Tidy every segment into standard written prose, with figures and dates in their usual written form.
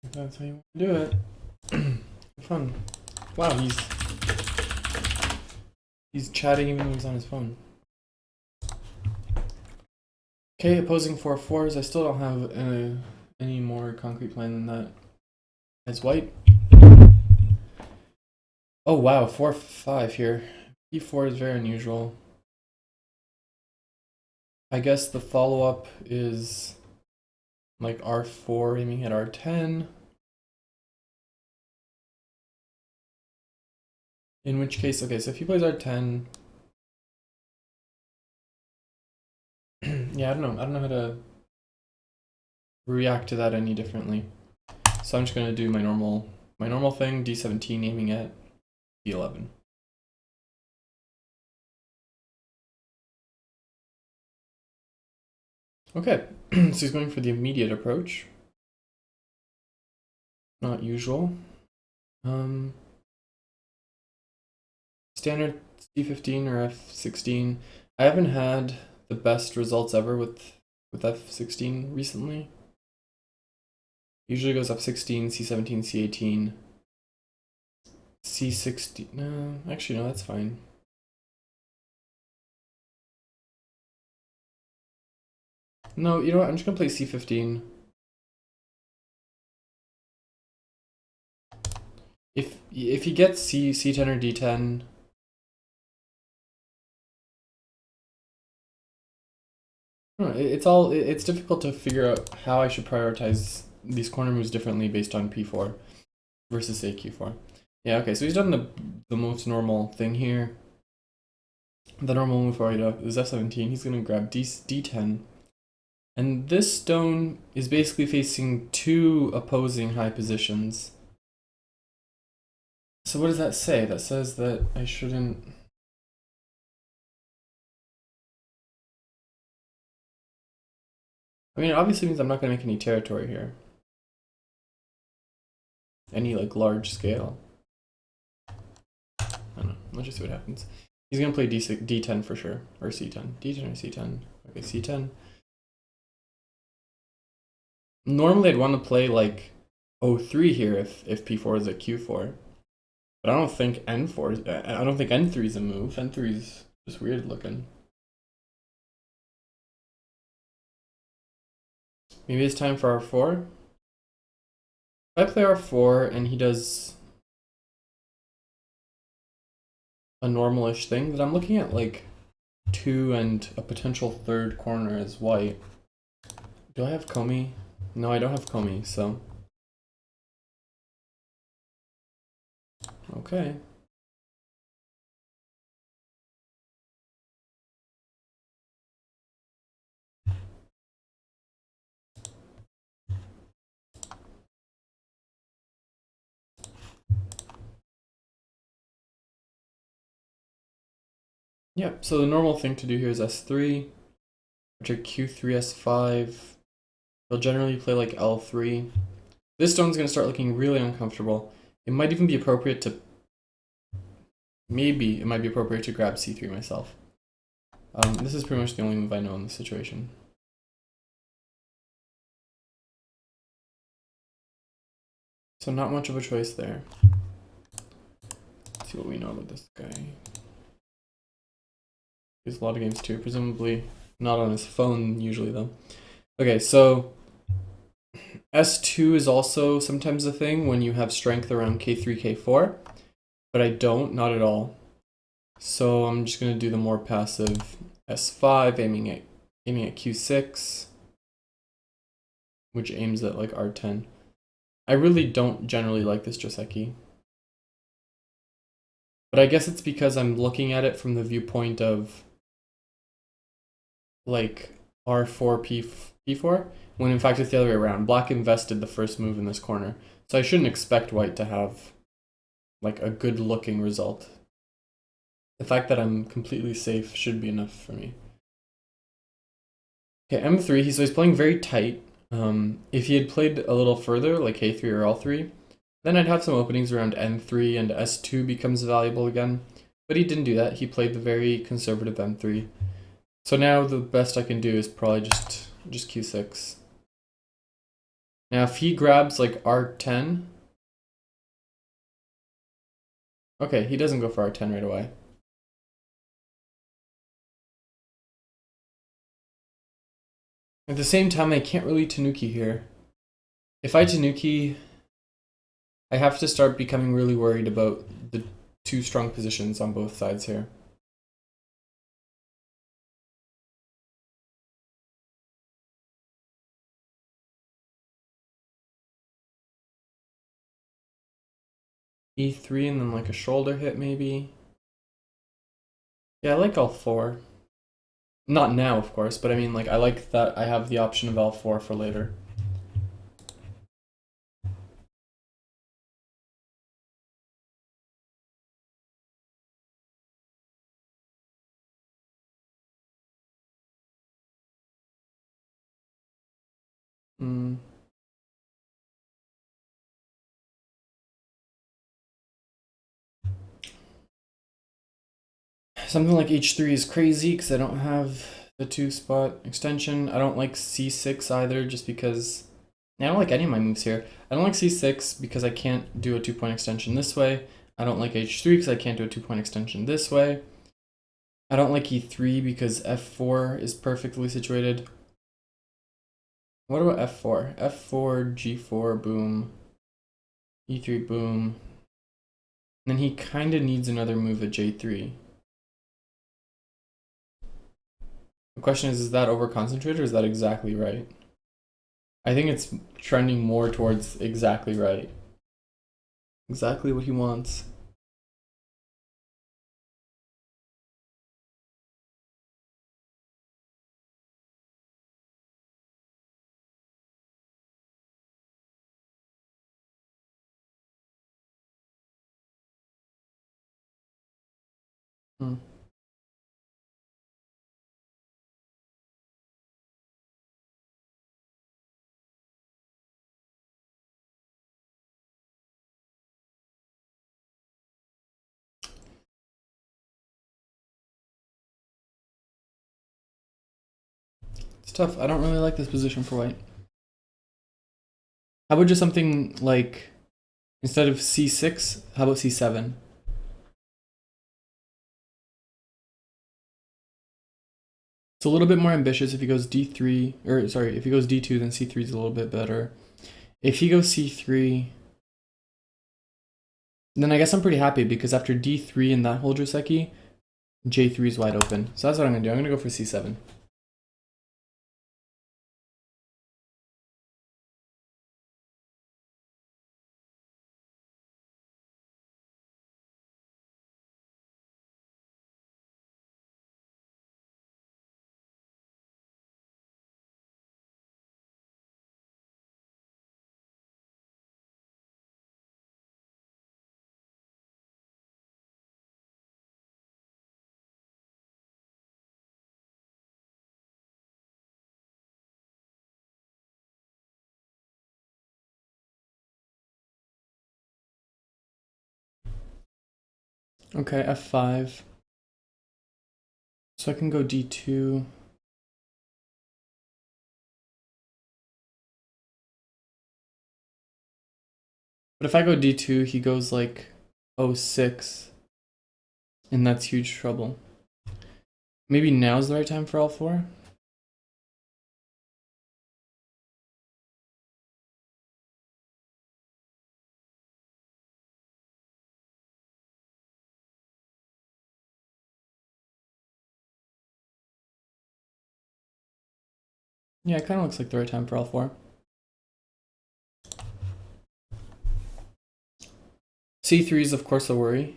If that's how you want to do it. Fun. Wow, he's chatting even though he's on his phone. Okay, opposing 4/4s. I still don't have any more concrete plan than that. As white. Oh wow, 4/5 here. E4 is very unusual. I guess the follow-up is like R4 aiming at R10. In which case, okay, so if he plays R10, yeah, I don't know how to react to that any differently. So I'm just gonna do my normal thing, D17 aiming at D11. Okay, so he's going for the immediate approach. Not usual. Standard C15 or F16. I haven't had the best results ever with F16 recently. Usually goes F16, C17, C18, C16. No, actually no, that's fine. No, you know what? I'm just gonna play C15. If he gets C10 or D10, it's difficult to figure out how I should prioritize these corner moves differently based on P4 versus say Q4. Yeah, okay, so he's done the most normal thing here. The normal move for is F17. He's gonna grab D10. And this stone is basically facing two opposing high positions. So what does that say? That says that I shouldn't... I mean, it obviously means I'm not going to make any territory here. Any, like, large scale. I don't know. Let's just see what happens. He's going to play D10 for sure. Or C10. D10 or C10. Okay, C10. Normally I'd want to play, like, O3 here if P4 is at Q4. But I don't think N4 is... I don't think N3 is a move. N3 is just weird looking. Maybe it's time for R4? If I play R4 and he does a normalish thing, then I'm looking at like 2 and a potential third corner as white. Do I have Komi? No, I don't have Komi, so... Okay. Yeah, so the normal thing to do here is S3, which are Q3, S5. They'll generally play like L3. This stone's going to start looking really uncomfortable. It might even be appropriate to... Maybe it might be appropriate to grab C3 myself. This is pretty much the only move I know in this situation. So not much of a choice there. Let's see what we know about this guy. There's a lot of games too, presumably not on his phone usually though. Okay, so S2 is also sometimes a thing when you have strength around K3, K4, but I don't, not at all. So I'm just gonna do the more passive S5, aiming at Q6, which aims at like R10. I really don't generally like this Joseki. But I guess it's because I'm looking at it from the viewpoint of like R4, P4, when in fact it's the other way around. Black invested the first move in this corner. So I shouldn't expect white to have like a good looking result. The fact that I'm completely safe should be enough for me. Okay, M3, so he's playing very tight. If he had played a little further, like A3 or L3, then I'd have some openings around N3 and S2 becomes valuable again. But he didn't do that. He played the very conservative M3. So now the best I can do is probably just Q6. Now if he grabs like R10, okay, he doesn't go for R10 right away. At the same time, I can't really Tanuki here. If I Tanuki, I have to start becoming really worried about the two strong positions on both sides here. E3 and then like a shoulder hit maybe. Yeah, I like L4. Not now, of course, but I mean, like, I like that I have the option of L4 for later. Mm. Something like H3 is crazy because I don't have the 2-spot extension. I don't like C6 either just because I don't like any of my moves here. I don't like C6 because I can't do a 2-point extension this way. I don't like H3 because I can't do a 2-point extension this way. I don't like E3 because F4 is perfectly situated. What about F4? F4, G4, boom. E3, boom. And then he kind of needs another move at J3. The question is that over-concentrated or is that exactly right? I think it's trending more towards exactly right. Exactly what he wants. Hmm. It's tough. I don't really like this position for white. How about just something like, instead of C6, how about C7? It's a little bit more ambitious if he goes D3, or sorry, if he goes D2, then C3 is a little bit better. If he goes C3, then I guess I'm pretty happy because after D3 and that whole Joseki, J3 is wide open. So that's what I'm going to do. I'm going to go for C7. Okay, F5. So I can go D2. But if I go D2, he goes like O6. And that's huge trouble. Maybe now's the right time for L4? Yeah, it kind of looks like the right time for L4. C3 is of course a worry.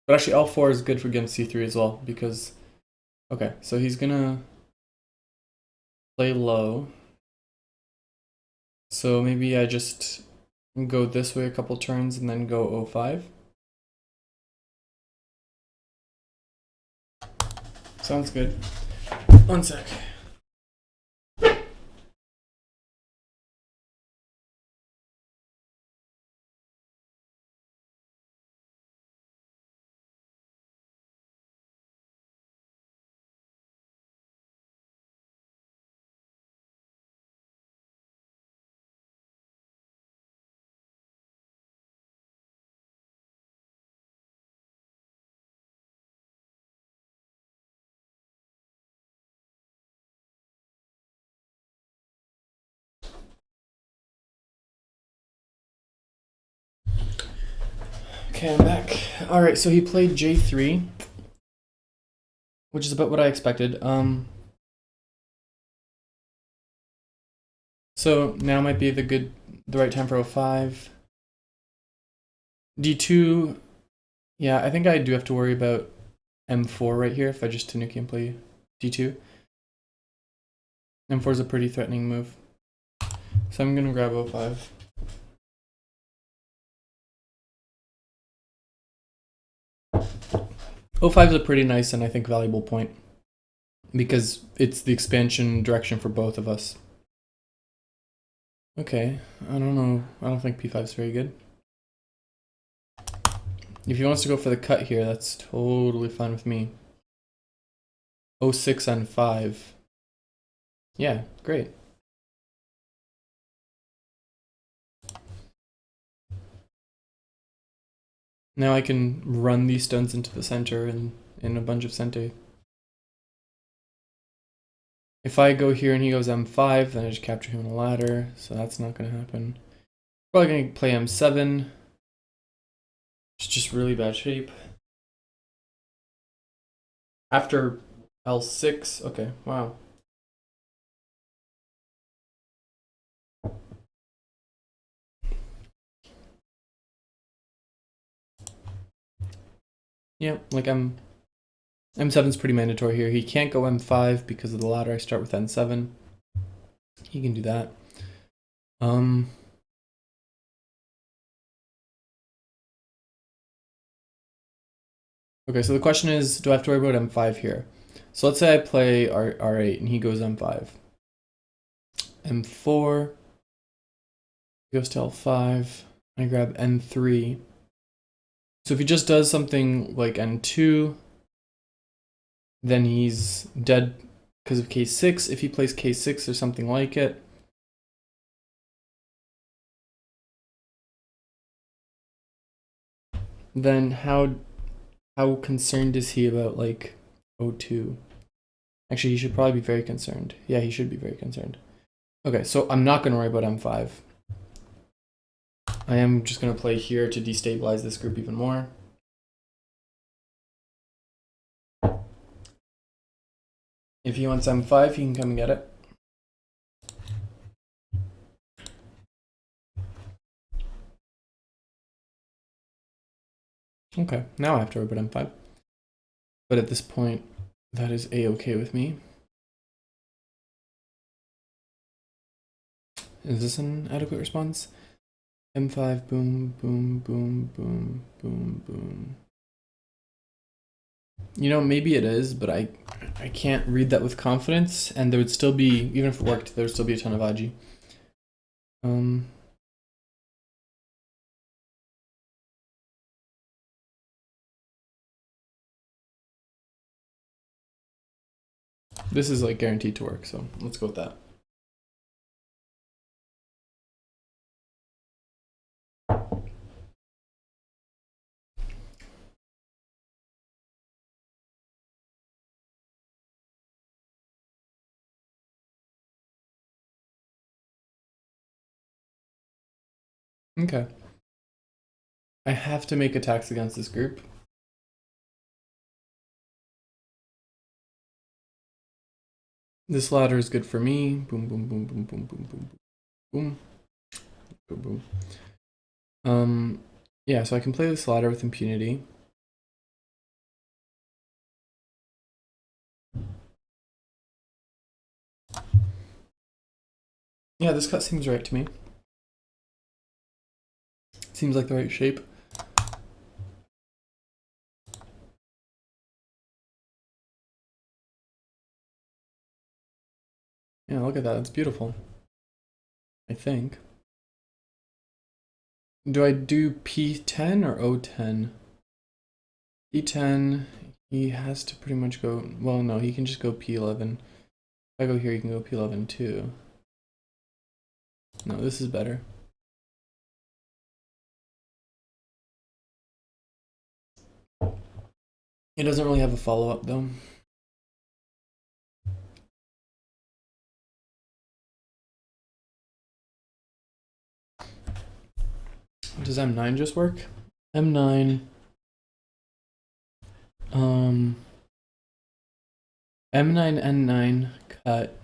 But actually L4 is good for against C3 as well because, okay, so he's gonna play low. So maybe I just go this way a couple turns and then go O5. Sounds good. One sec. Okay, I'm back. All right, so he played J3, which is about what I expected. So now might be the right time for O5. D2, yeah, I think I do have to worry about M4 right here if I just tanuki and play D2. M4 is a pretty threatening move. So I'm gonna grab O5. O5 is a pretty nice and I think valuable point because it's the expansion direction for both of us. Okay, I don't know. I don't think P5 is very good. If he wants to go for the cut here, that's totally fine with me. O6 on 5. Yeah, great. Now I can run these stones into the center and in a bunch of center. If I go here and he goes M5, then I just capture him on a ladder, so that's not going to happen. Probably going to play M7. It's just really bad shape. After L6, okay, wow. Yeah, like M7 is pretty mandatory here. He can't go M5 because of the ladder. I start with N7. He can do that. Okay, so the question is, do I have to worry about M5 here? So let's say I play R8 and he goes M5. M4 goes to L5. I grab N3. So if he just does something like N2, then he's dead because of K6. If he plays K6 or something like it, then how concerned is he about like O2? Actually, he should probably be very concerned. Yeah, he should be very concerned. Okay, so I'm not going to worry about M5. I am just going to play here to destabilize this group even more. If he wants M5, he can come and get it. Okay, now I have to worry about M5. But at this point, that is A-okay with me. Is this an adequate response? M5, boom, boom, boom, boom, boom, boom. You know, maybe it is, but I can't read that with confidence, and there would still be, even if it worked, there would still be a ton of Aji. This is like guaranteed to work, so let's go with that. Okay. I have to make attacks against this group. This ladder is good for me. Boom, boom, boom, boom, boom, boom, boom, boom, boom, boom. Yeah, so I can play this ladder with impunity. Yeah, this cut seems right to me. Seems like the right shape. Yeah, look at that. It's beautiful. I think. Do I do P10 or O10? P10, he has to pretty much go... Well, no, he can just go P11. If I go here, he can go P11 too. No, this is better. It doesn't really have a follow-up though. Does M9 just work? M9, M9, N9, cut.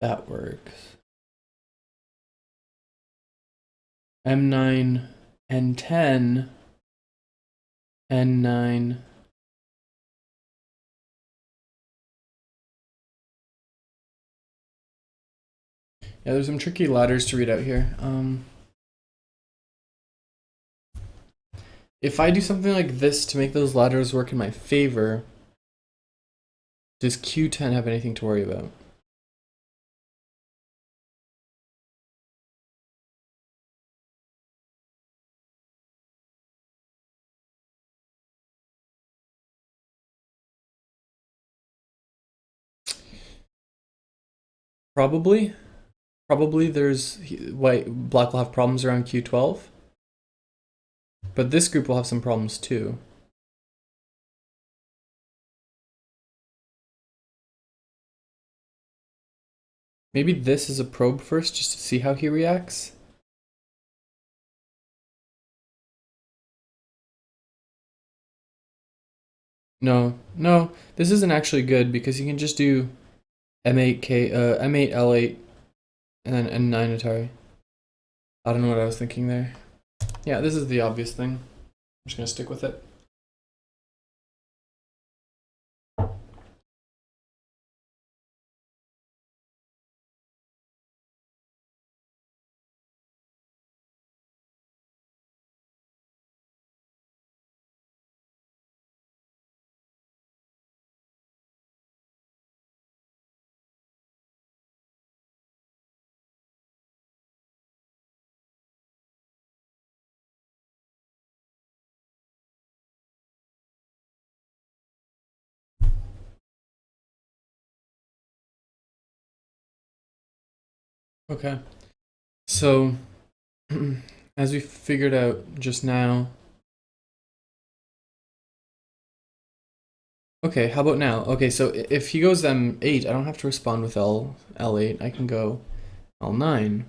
That works. M9, N10, N9. Yeah, there's some tricky ladders to read out here. If I do something like this to make those ladders work in my favor, does Q10 have anything to worry about? Probably. Probably black will have problems around Q12. But this group will have some problems too. Maybe this is a probe first, just to see how he reacts. No, no, this isn't actually good because you can just do M8 L8, and then N9 Atari. I don't know what I was thinking there. Yeah, this is the obvious thing. I'm just gonna stick with it. Okay, so as we figured out just now. Okay, how about now? Okay, so if he goes M8, I don't have to respond with L8. I can go L9.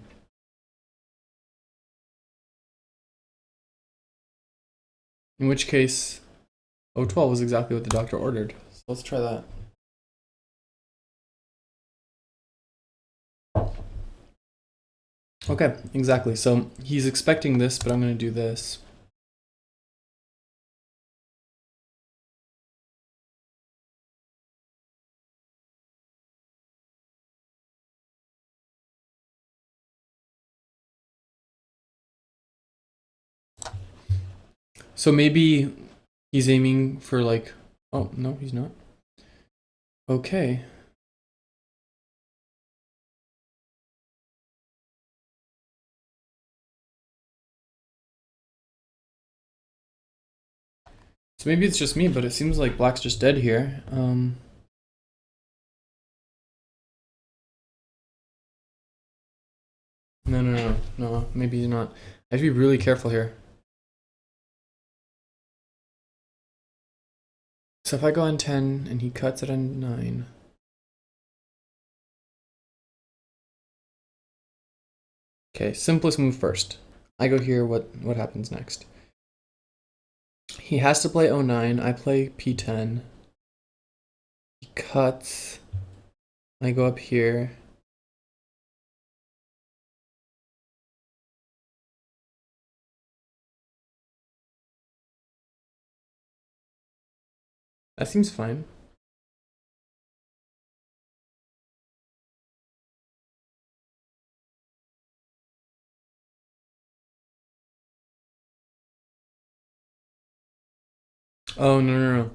In which case, O12 was exactly what the doctor ordered. So let's try that. Okay, exactly. So he's expecting this, but I'm going to do this. So maybe he's aiming for like, oh, no, he's not. Okay. So maybe it's just me, but it seems like black's just dead here. No, maybe he's not. I have to be really careful here. So if I go on 10 and he cuts it on 9. Okay, simplest move first. I go here, what happens next? He has to play 09, I play P10. He cuts. I go up here. That seems fine. Oh, no.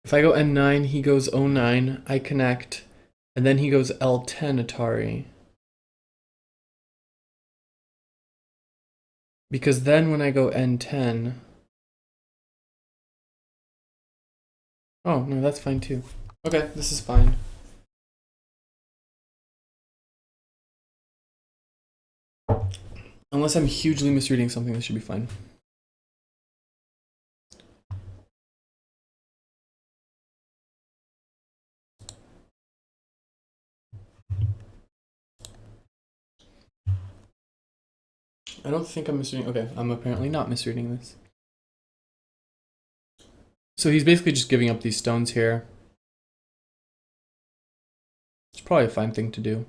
If I go N9, he goes 09, I connect, and then he goes L10 Atari. Because then when I go N10... Oh, no, that's fine too. Okay, this is fine. Unless I'm hugely misreading something, this should be fine. I don't think I'm misreading. Okay, I'm apparently not misreading this. So he's basically just giving up these stones here. It's probably a fine thing to do.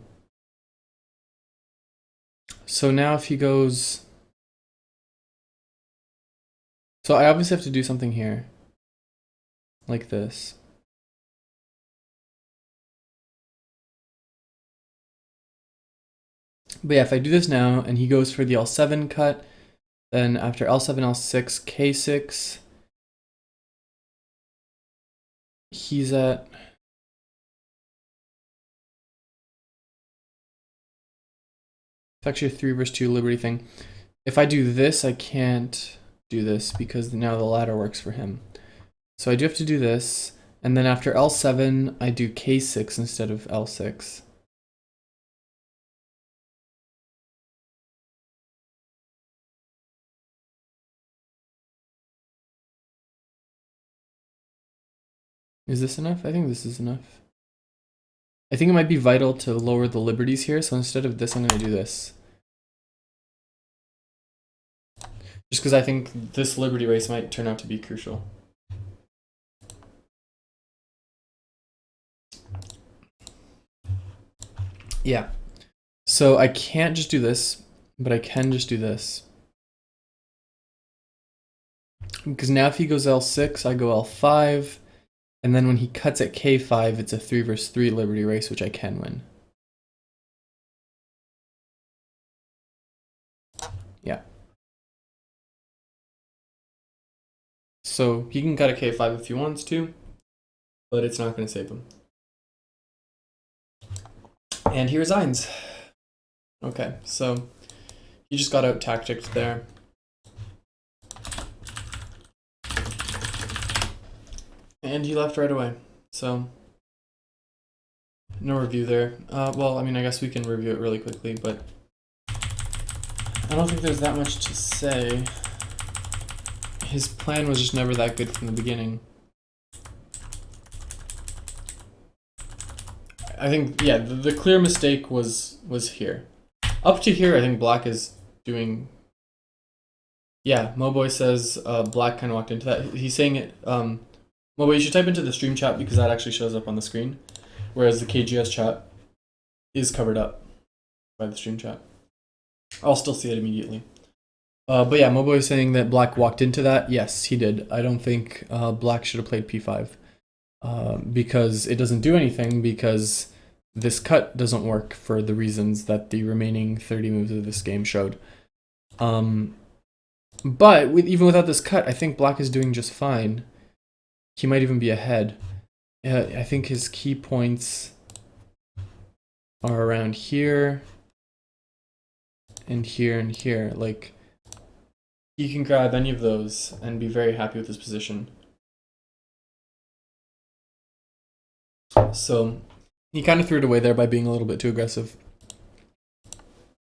So now if he goes... So I obviously have to do something here. Like this. But yeah, if I do this now, and he goes for the L7 cut, then after L7, L6, K6, he's at... It's actually a 3 versus 2 Liberty thing. If I do this, I can't do this because now the ladder works for him. So I do have to do this, and then after L7, I do K6 instead of L6. Is this enough? I think this is enough. I think it might be vital to lower the liberties here, so instead of this, I'm going to do this. Just because I think this liberty race might turn out to be crucial. Yeah. So I can't just do this, but I can just do this. Because now if he goes L6, I go L5. And then when he cuts at K5, it's a 3 versus 3 liberty race, which I can win. Yeah. So he can cut at K5 if he wants to, but it's not going to save him. And he resigns. Okay, so he just got out tacticked there. And he left right away. So no review there. Well, I mean, I guess we can review it really quickly, but I don't think there's that much to say. His plan was just never that good from the beginning. I think, yeah, the clear mistake was here. Up to here, I think black is doing... Yeah, Moboy says black kind of walked into that. He's saying it... Moboy, you should type into the stream chat because that actually shows up on the screen. Whereas the KGS chat is covered up by the stream chat. I'll still see it immediately. But yeah, Moboy is saying that black walked into that. Yes, he did. I don't think black should have played p5. Because it doesn't do anything because this cut doesn't work for the reasons that the remaining 30 moves of this game showed. But even without this cut, I think black is doing just fine. He might even be ahead. I think his key points are around here and here and here. Like, he can grab any of those and be very happy with his position. So he kind of threw it away there by being a little bit too aggressive.